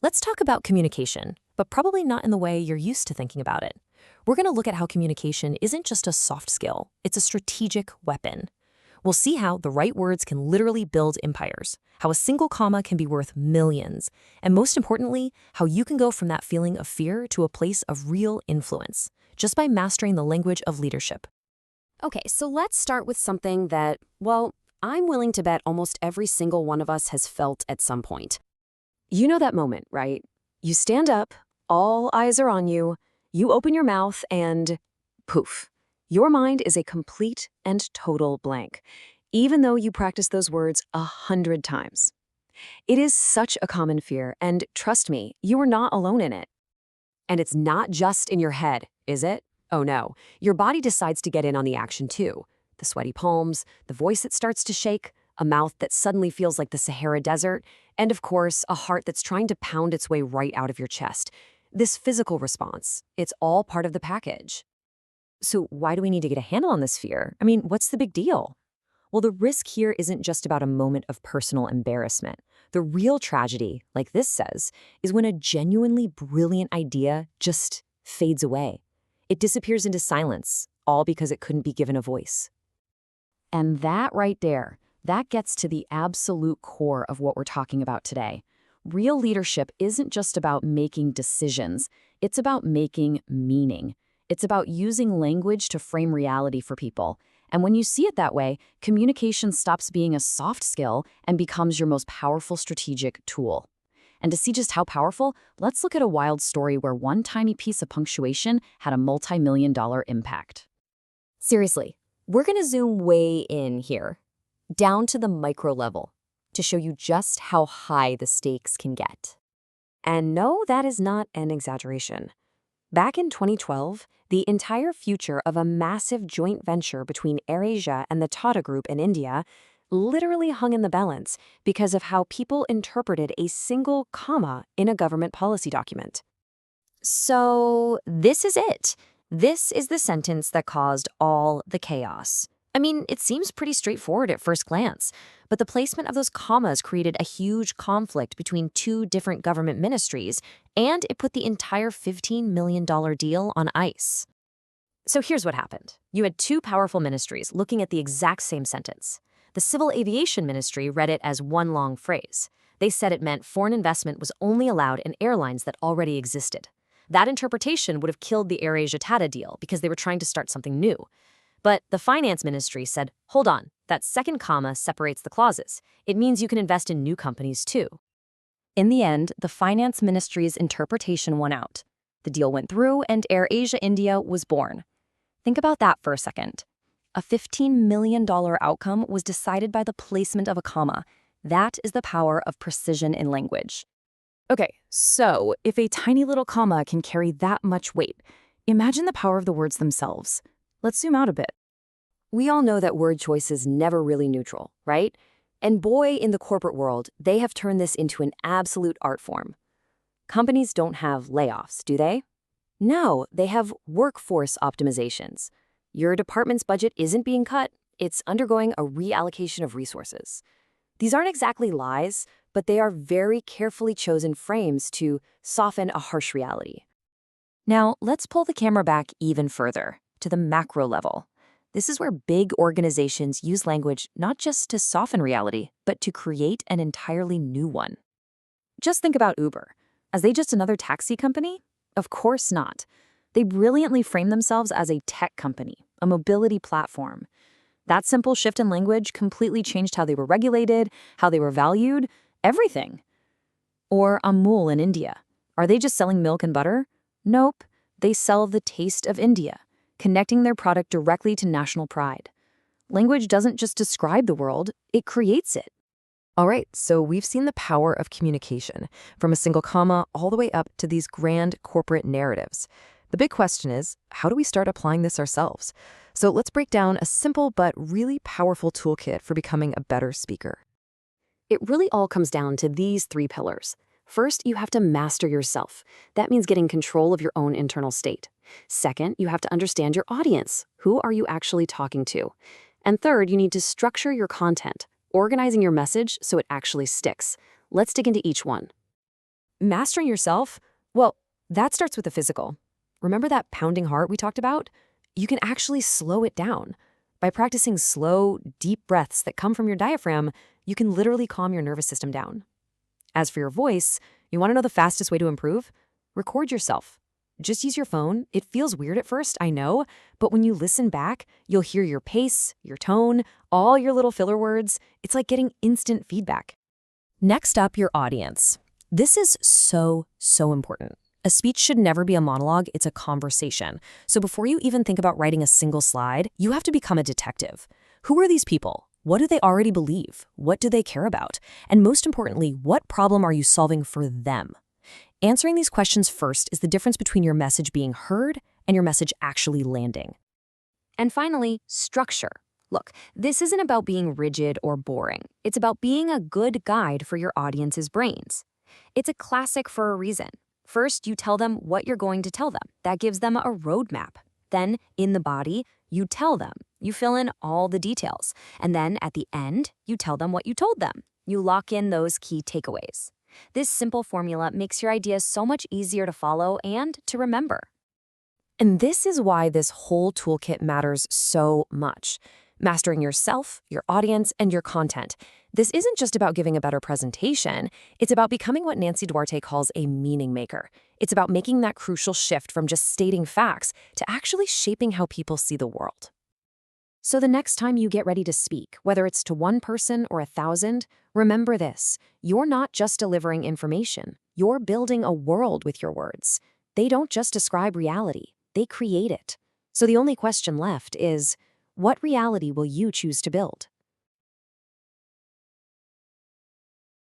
Let's talk about communication, but probably not in the way you're used to thinking about it. We're going to look at how communication isn't just a soft skill, it's a strategic weapon. We'll see how the right words can literally build empires, how a single comma can be worth millions, and most importantly, how you can go from that feeling of fear to a place of real influence, just by mastering the language of leadership. Okay, so let's start with something that, well, I'm willing to bet almost every single one of us has felt at some point. You know that moment, right? You stand up, all eyes are on you, you open your mouth, and poof. Your mind is a complete and total blank, even though you practice those words 100 times. It is such a common fear, and trust me, you are not alone in it. And it's not just in your head, is it? Oh no, your body decides to get in on the action too. The sweaty palms, the voice that starts to shake, a mouth that suddenly feels like the Sahara Desert, and of course, a heart that's trying to pound its way right out of your chest. This physical response, it's all part of the package. So why do we need to get a handle on this fear? I mean, what's the big deal? Well, the risk here isn't just about a moment of personal embarrassment. The real tragedy, like this says, is when a genuinely brilliant idea just fades away. It disappears into silence, all because it couldn't be given a voice. And that right there, that gets to the absolute core of what we're talking about today. Real leadership isn't just about making decisions, it's about making meaning. It's about using language to frame reality for people. And when you see it that way, communication stops being a soft skill and becomes your most powerful strategic tool. And to see just how powerful, let's look at a wild story where one tiny piece of punctuation had a multi-million-dollar impact. Seriously, we're going to zoom way in here, down to the micro level, to show you just how high the stakes can get. And no, that is not an exaggeration. Back in 2012, the entire future of a massive joint venture between AirAsia and the Tata Group in India literally hung in the balance because of how people interpreted a single comma in a government policy document. So this is it. This is the sentence that caused all the chaos. I mean, it seems pretty straightforward at first glance, but the placement of those commas created a huge conflict between two different government ministries, and it put the entire $15 million deal on ice. So here's what happened. You had two powerful ministries looking at the exact same sentence. The Civil Aviation Ministry read it as one long phrase. They said it meant foreign investment was only allowed in airlines that already existed. That interpretation would have killed the AirAsia Tata deal because they were trying to start something new. But the Finance Ministry said, hold on, that second comma separates the clauses. It means you can invest in new companies too. In the end, the Finance Ministry's interpretation won out. The deal went through and AirAsia India was born. Think about that for a second. A $15 million outcome was decided by the placement of a comma. That is the power of precision in language. Okay, so if a tiny little comma can carry that much weight, imagine the power of the words themselves. Let's zoom out a bit. We all know that word choice is never really neutral, right? And boy, in the corporate world, they have turned this into an absolute art form. Companies don't have layoffs, do they? No, they have workforce optimizations. Your department's budget isn't being cut, it's undergoing a reallocation of resources. These aren't exactly lies, but they are very carefully chosen frames to soften a harsh reality. Now, let's pull the camera back even further, to the macro level. This is where big organizations use language not just to soften reality, but to create an entirely new one. Just think about Uber. Are they just another taxi company? Of course not. They brilliantly frame themselves as a tech company, a mobility platform. That simple shift in language completely changed how they were regulated, how they were valued, everything. Or Amul in India. Are they just selling milk and butter? Nope. They sell the taste of India, connecting their product directly to national pride. Language doesn't just describe the world, it creates it. All right, so we've seen the power of communication, from a single comma all the way up to these grand corporate narratives. The big question is, how do we start applying this ourselves? So let's break down a simple but really powerful toolkit for becoming a better speaker. It really all comes down to these three pillars. First, you have to master yourself. That means getting control of your own internal state. Second, you have to understand your audience. Who are you actually talking to? And third, you need to structure your content, organizing your message so it actually sticks. Let's dig into each one. Mastering yourself? Well, that starts with the physical. Remember that pounding heart we talked about? You can actually slow it down. By practicing slow, deep breaths that come from your diaphragm, you can literally calm your nervous system down. As for your voice, you want to know the fastest way to improve? Record yourself. Just use your phone. It feels weird at first, I know, but when you listen back, you'll hear your pace, your tone, all your little filler words. It's like getting instant feedback. Next up, your audience. This is so important. A speech should never be a monologue, it's a conversation. So before you even think about writing a single slide, you have to become a detective. Who are these people? What do they already believe? What do they care about? And most importantly, what problem are you solving for them? Answering these questions first is the difference between your message being heard and your message actually landing. And finally, structure. Look, this isn't about being rigid or boring. It's about being a good guide for your audience's brains. It's a classic for a reason. First, you tell them what you're going to tell them. That gives them a roadmap. Then, in the body, you tell them. You fill in all the details. And then, at the end, you tell them what you told them. You lock in those key takeaways. This simple formula makes your ideas so much easier to follow and to remember. And this is why this whole toolkit matters so much. Mastering yourself, your audience, and your content. This isn't just about giving a better presentation. It's about becoming what Nancy Duarte calls a meaning maker. It's about making that crucial shift from just stating facts to actually shaping how people see the world. So the next time you get ready to speak, whether it's to one person or 1,000, remember this. You're not just delivering information. You're building a world with your words. They don't just describe reality. They create it. So the only question left is, what reality will you choose to build?